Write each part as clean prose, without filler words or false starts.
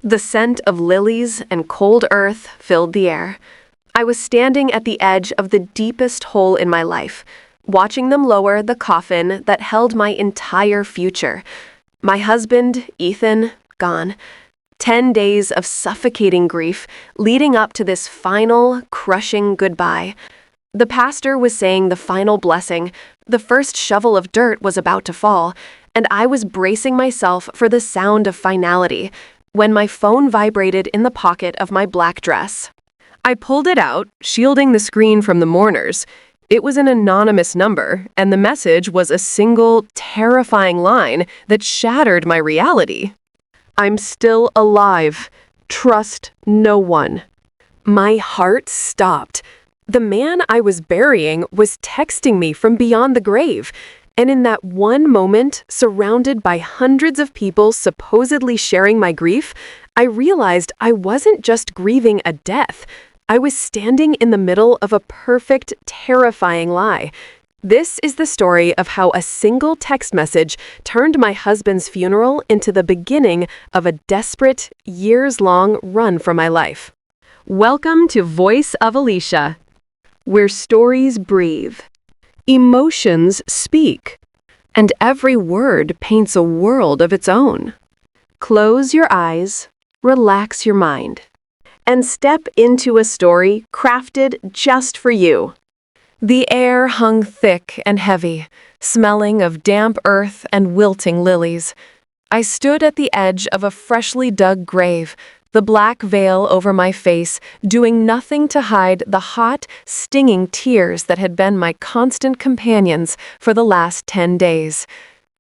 The scent of lilies and cold earth filled the air. I was standing at the edge of the deepest hole in my life, watching them lower the coffin that held my entire future. My husband, Ethan, gone. 10 days of suffocating grief leading up to this final, crushing goodbye. The pastor was saying the final blessing. The first shovel of dirt was about to fall, and I was bracing myself for the sound of finality when my phone vibrated in the pocket of my black dress. I pulled it out, shielding the screen from the mourners. It was an anonymous number, and the message was a single, terrifying line that shattered my reality. "I'm still alive. Trust no one." My heart stopped. The man I was burying was texting me from beyond the grave, and in that one moment, surrounded by hundreds of people supposedly sharing my grief, I realized I wasn't just grieving a death. I was standing in the middle of a perfect, terrifying lie. This is the story of how a single text message turned my husband's funeral into the beginning of a desperate, years-long run for my life. Welcome to Voice of Alicia, where stories breathe, emotions speak, and every word paints a world of its own. Close your eyes, relax your mind, and step into a story crafted just for you. The air hung thick and heavy, smelling of damp earth and wilting lilies. I stood at the edge of a freshly dug grave, the black veil over my face, doing nothing to hide the hot, stinging tears that had been my constant companions for the last 10 days.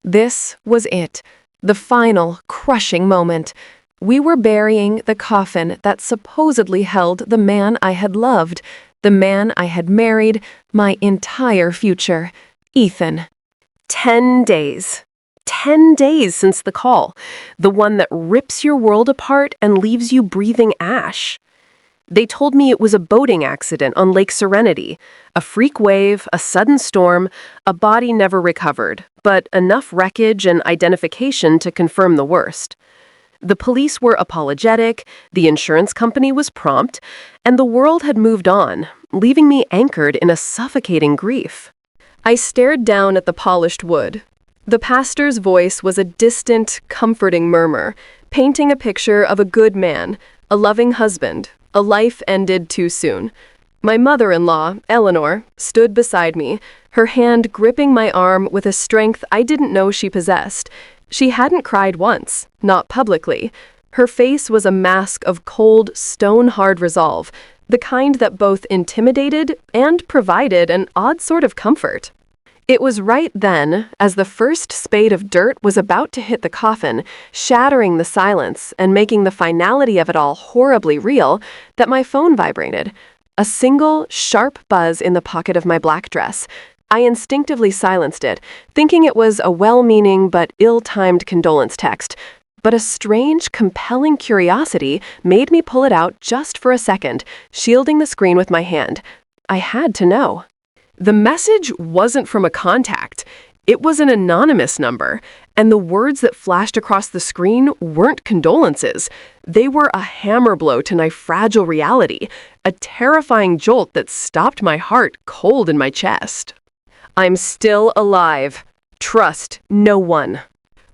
This was it, the final, crushing moment. We were burying the coffin that supposedly held the man I had loved, the man I had married, my entire future, Ethan. 10 days. 10 days since the call, the one that rips your world apart and leaves you breathing ash. They told me it was a boating accident on Lake Serenity, a freak wave, a sudden storm, a body never recovered, but enough wreckage and identification to confirm the worst. The police were apologetic, the insurance company was prompt, and the world had moved on, leaving me anchored in a suffocating grief. I stared down at the polished wood. The pastor's voice was a distant, comforting murmur, painting a picture of a good man, a loving husband, a life ended too soon. My mother-in-law, Eleanor, stood beside me, her hand gripping my arm with a strength I didn't know she possessed. She hadn't cried once, not publicly. Her face was a mask of cold, stone-hard resolve, the kind that both intimidated and provided an odd sort of comfort. It was right then, as the first spade of dirt was about to hit the coffin, shattering the silence and making the finality of it all horribly real, that my phone vibrated. A single, sharp buzz in the pocket of my black dress. I instinctively silenced it, thinking it was a well-meaning but ill-timed condolence text. But a strange, compelling curiosity made me pull it out just for a second, shielding the screen with my hand. I had to know. The message wasn't from a contact. It was an anonymous number, and the words that flashed across the screen weren't condolences. They were a hammer blow to my fragile reality, a terrifying jolt that stopped my heart cold in my chest. "I'm still alive. Trust no one."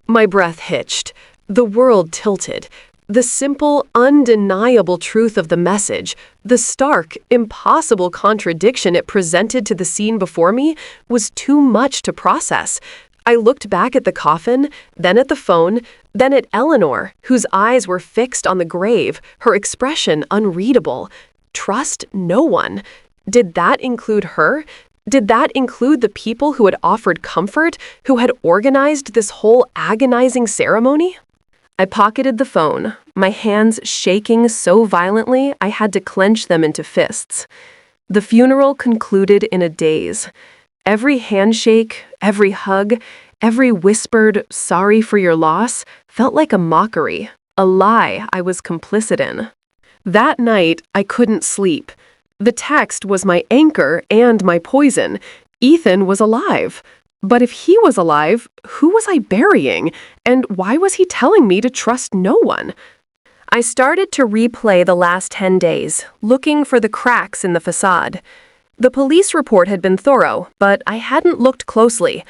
My breath hitched. The world tilted. The simple, undeniable truth of the message, the stark, impossible contradiction it presented to the scene before me, was too much to process. I looked back at the coffin, then at the phone, then at Eleanor, whose eyes were fixed on the grave, her expression unreadable. Trust no one. Did that include her? Did that include the people who had offered comfort, who had organized this whole agonizing ceremony? I pocketed the phone, my hands shaking so violently I had to clench them into fists. The funeral concluded in a daze. Every handshake, every hug, every whispered "sorry for your loss" felt like a mockery, a lie I was complicit in. That night, I couldn't sleep. The text was my anchor and my poison. Ethan was alive. But if he was alive, who was I burying? And why was he telling me to trust no one? I started to replay the last 10 days, looking for the cracks in the facade. The police report had been thorough, but I hadn't looked closely.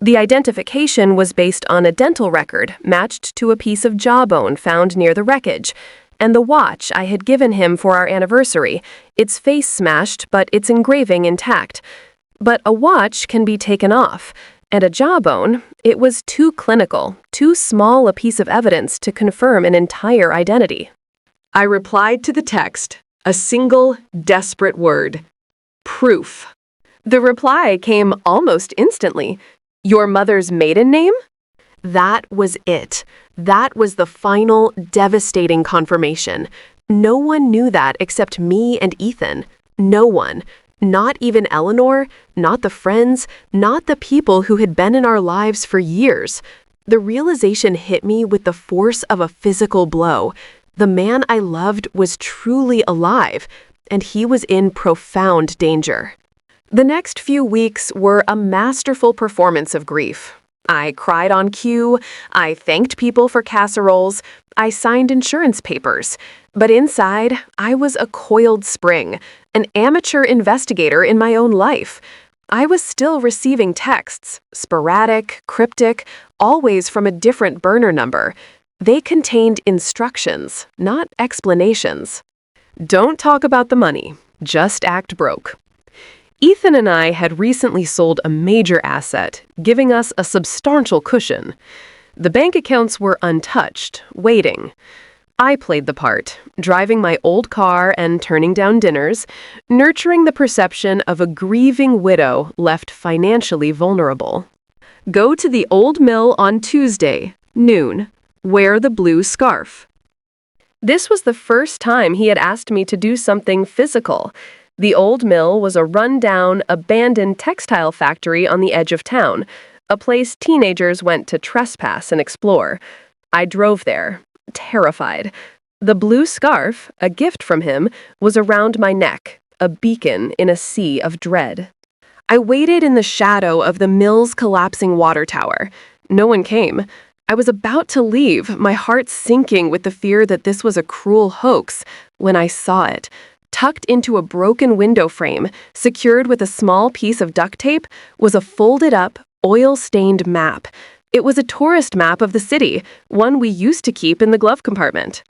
The identification was based on a dental record matched to a piece of jawbone found near the wreckage, and the watch I had given him for our anniversary, its face smashed but its engraving intact. But a watch can be taken off, and a jawbone, it was too clinical, too small a piece of evidence to confirm an entire identity. I replied to the text, a single, desperate word: proof. The reply came almost instantly. Your mother's maiden name? That was it. That was the final, devastating confirmation. No one knew that except me and Ethan. No one. Not even Eleanor, not the friends, not the people who had been in our lives for years. The realization hit me with the force of a physical blow. The man I loved was truly alive, and he was in profound danger. The next few weeks were a masterful performance of grief. I cried on cue, I thanked people for casseroles, I signed insurance papers. But inside, I was a coiled spring, an amateur investigator in my own life. I was still receiving texts, sporadic, cryptic, always from a different burner number. They contained instructions, not explanations. Don't talk about the money, just act broke. Ethan and I had recently sold a major asset, giving us a substantial cushion. The bank accounts were untouched, waiting. I played the part, driving my old car and turning down dinners, nurturing the perception of a grieving widow left financially vulnerable. Go to the old mill on Tuesday, noon. Wear the blue scarf. This was the first time he had asked me to do something physical. The old mill was a run-down, abandoned textile factory on the edge of town, a place teenagers went to trespass and explore. I drove there, terrified. The blue scarf, a gift from him, was around my neck, a beacon in a sea of dread. I waited in the shadow of the mill's collapsing water tower. No one came. I was about to leave, my heart sinking with the fear that this was a cruel hoax, when I saw it. Tucked into a broken window frame, secured with a small piece of duct tape, was a folded-up, oil-stained map. It was a tourist map of the city, one we used to keep in the glove compartment.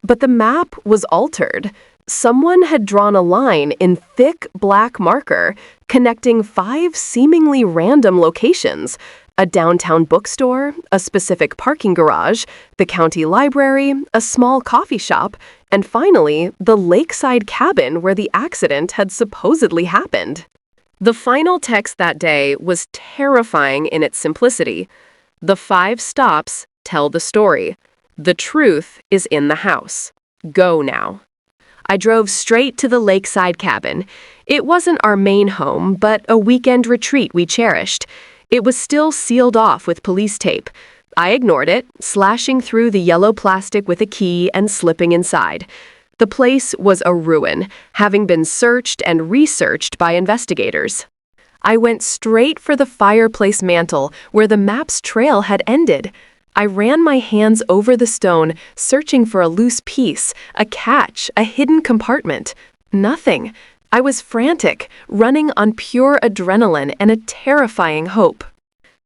But the map was altered. Someone had drawn a line in thick black marker, connecting 5 seemingly random locations: a downtown bookstore, a specific parking garage, the county library, a small coffee shop, and finally, the lakeside cabin where the accident had supposedly happened. The final text that day was terrifying in its simplicity. The 5 stops tell the story. The truth is in the house. Go now. I drove straight to the lakeside cabin. It wasn't our main home, but a weekend retreat we cherished. It was still sealed off with police tape. I ignored it, slashing through the yellow plastic with a key and slipping inside. The place was a ruin, having been searched and researched by investigators. I went straight for the fireplace mantel where the map's trail had ended. I ran my hands over the stone, searching for a loose piece, a catch, a hidden compartment. Nothing. I was frantic, running on pure adrenaline and a terrifying hope.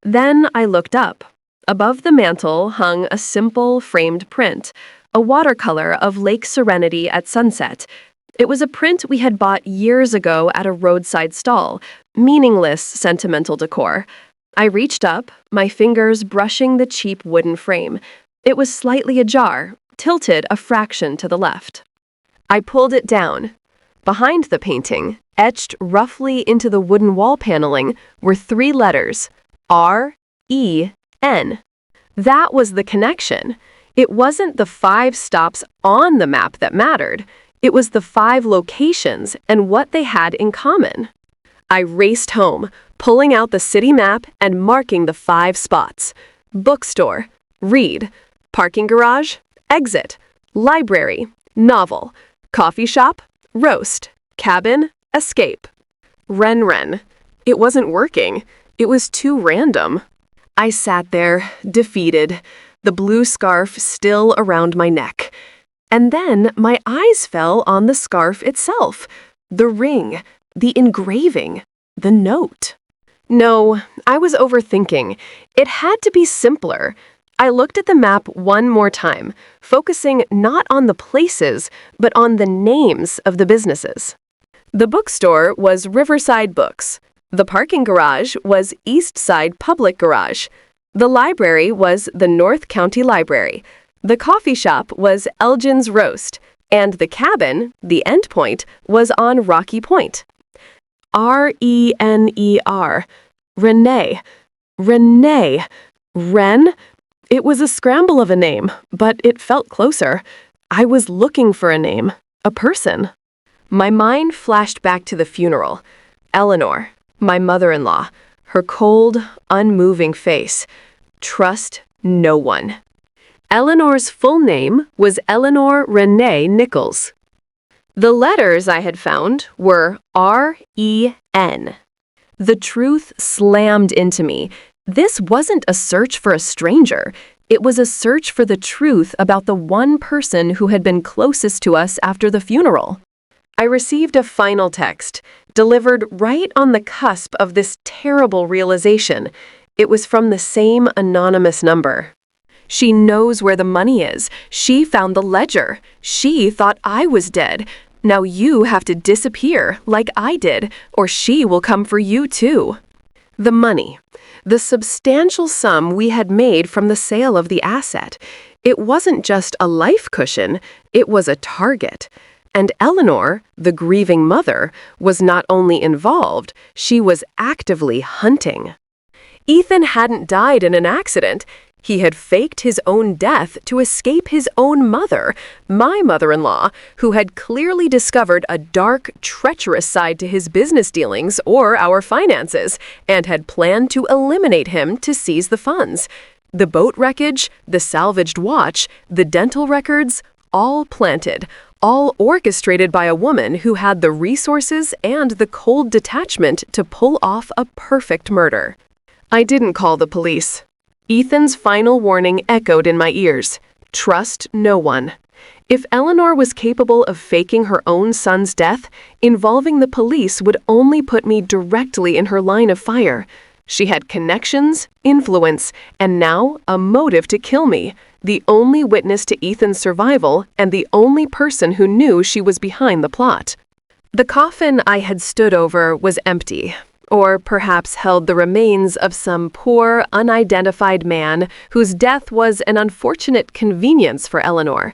Then I looked up. Above the mantel hung a simple, framed print, a watercolor of Lake Serenity at sunset. It was a print we had bought years ago at a roadside stall, meaningless sentimental decor. I reached up, my fingers brushing the cheap wooden frame. It was slightly ajar, tilted a fraction to the left. I pulled it down. Behind the painting, etched roughly into the wooden wall paneling, were 3 letters: R-E-N. That was the connection. It wasn't the 5 stops on the map that mattered. It was the 5 locations and what they had in common. I raced home, pulling out the city map and marking the 5 spots: bookstore, read; parking garage, exit; library, novel; coffee shop, roast; cabin, escape. Ren. It wasn't working. It was too random. I sat there, defeated, the blue scarf still around my neck. And then my eyes fell on the scarf itself, the ring, the engraving, the note. No, I was overthinking. It had to be simpler. I looked at the map one more time, focusing not on the places, but on the names of the businesses. The bookstore was Riverside Books. The parking garage was East Side Public Garage. The library was the North County Library. The coffee shop was Elgin's Roast. And the cabin, the endpoint, was on Rocky Point. R-E-N-E-R. Renee. Renee. Ren? It was a scramble of a name, but it felt closer. I was looking for a name, a person. My mind flashed back to the funeral. Eleanor, my mother-in-law, her cold, unmoving face. Trust no one. Eleanor's full name was Eleanor Renee Nichols. The letters I had found were R-E-N. The truth slammed into me. This wasn't a search for a stranger. It was a search for the truth about the one person who had been closest to us after the funeral. I received a final text, delivered right on the cusp of this terrible realization. It was from the same anonymous number. She knows where the money is. She found the ledger. She thought I was dead. Now you have to disappear like I did, or she will come for you too. The money. The substantial sum we had made from the sale of the asset. It wasn't just a life cushion, it was a target. And Eleanor, the grieving mother, was not only involved, she was actively hunting. Ethan hadn't died in an accident. He had faked his own death to escape his own mother, my mother-in-law, who had clearly discovered a dark, treacherous side to his business dealings or our finances, and had planned to eliminate him to seize the funds. The boat wreckage, the salvaged watch, the dental records, all planted, all orchestrated by a woman who had the resources and the cold detachment to pull off a perfect murder. I didn't call the police. Ethan's final warning echoed in my ears. Trust no one. If Eleanor was capable of faking her own son's death, involving the police would only put me directly in her line of fire. She had connections, influence, and now a motive to kill me, the only witness to Ethan's survival and the only person who knew she was behind the plot. The coffin I had stood over was empty, or perhaps held the remains of some poor, unidentified man whose death was an unfortunate convenience for Eleanor.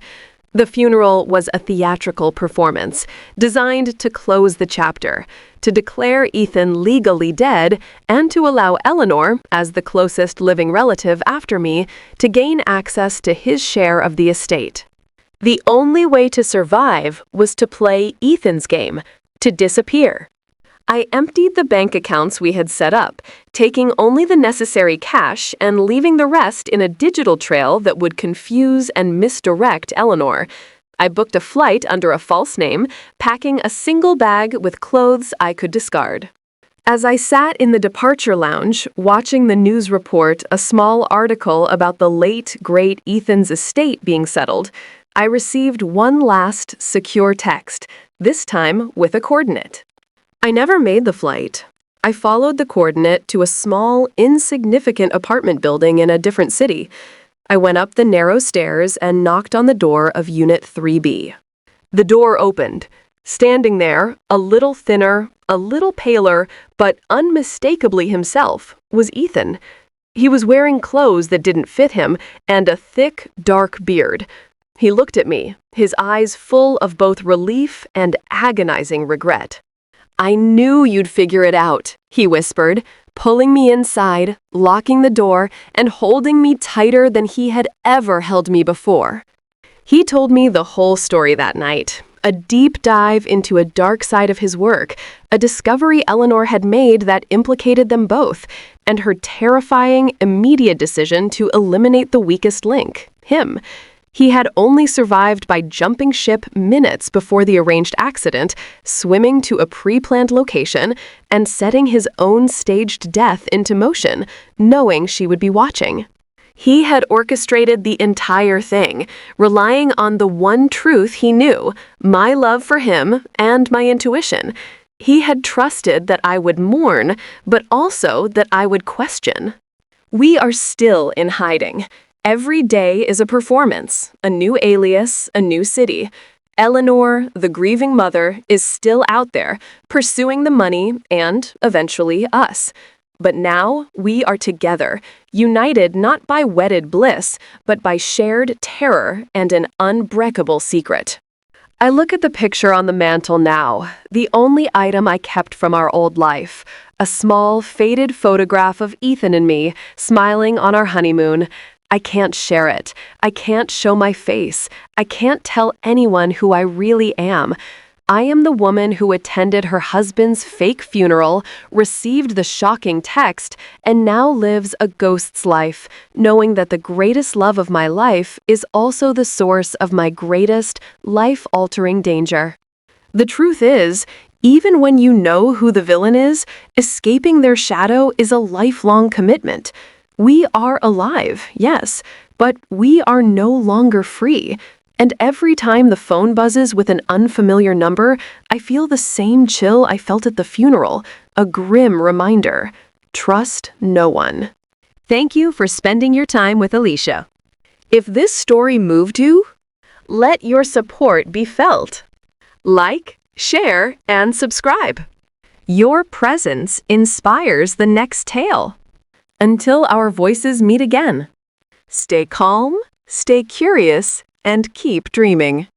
The funeral was a theatrical performance, designed to close the chapter, to declare Ethan legally dead, and to allow Eleanor, as the closest living relative after me, to gain access to his share of the estate. The only way to survive was to play Ethan's game, to disappear. I emptied the bank accounts we had set up, taking only the necessary cash and leaving the rest in a digital trail that would confuse and misdirect Eleanor. I booked a flight under a false name, packing a single bag with clothes I could discard. As I sat in the departure lounge, watching the news report a small article about the late, great Ethan's estate being settled, I received one last secure text, this time with a coordinate. I never made the flight. I followed the coordinate to a small, insignificant apartment building in a different city. I went up the narrow stairs and knocked on the door of Unit 3B. The door opened. Standing there, a little thinner, a little paler, but unmistakably himself, was Ethan. He was wearing clothes that didn't fit him and a thick, dark beard. He looked at me, his eyes full of both relief and agonizing regret. "I knew you'd figure it out," he whispered, pulling me inside, locking the door, and holding me tighter than he had ever held me before. He told me the whole story that night, a deep dive into a dark side of his work, a discovery Eleanor had made that implicated them both, and her terrifying, immediate decision to eliminate the weakest link, him. He had only survived by jumping ship minutes before the arranged accident, swimming to a pre-planned location, and setting his own staged death into motion, knowing she would be watching. He had orchestrated the entire thing, relying on the one truth he knew, my love for him and my intuition. He had trusted that I would mourn, but also that I would question. We are still in hiding. Every day is a performance, a new alias, a new city. Eleanor, the grieving mother, is still out there, pursuing the money and, eventually, us. But now we are together, united not by wedded bliss, but by shared terror and an unbreakable secret. I look at the picture on the mantel now, the only item I kept from our old life, a small, faded photograph of Ethan and me, smiling on our honeymoon. I can't share it. I can't show my face. I can't tell anyone who I really am. I am the woman who attended her husband's fake funeral, received the shocking text, and now lives a ghost's life, knowing that the greatest love of my life is also the source of my greatest, life-altering danger. The truth is, even when you know who the villain is, escaping their shadow is a lifelong commitment. We are alive, yes, but we are no longer free. And every time the phone buzzes with an unfamiliar number, I feel the same chill I felt at the funeral, a grim reminder. Trust no one. Thank you for spending your time with Alicia. If this story moved you, let your support be felt. Like, share, and subscribe. Your presence inspires the next tale. Until our voices meet again. Stay calm, stay curious, and keep dreaming.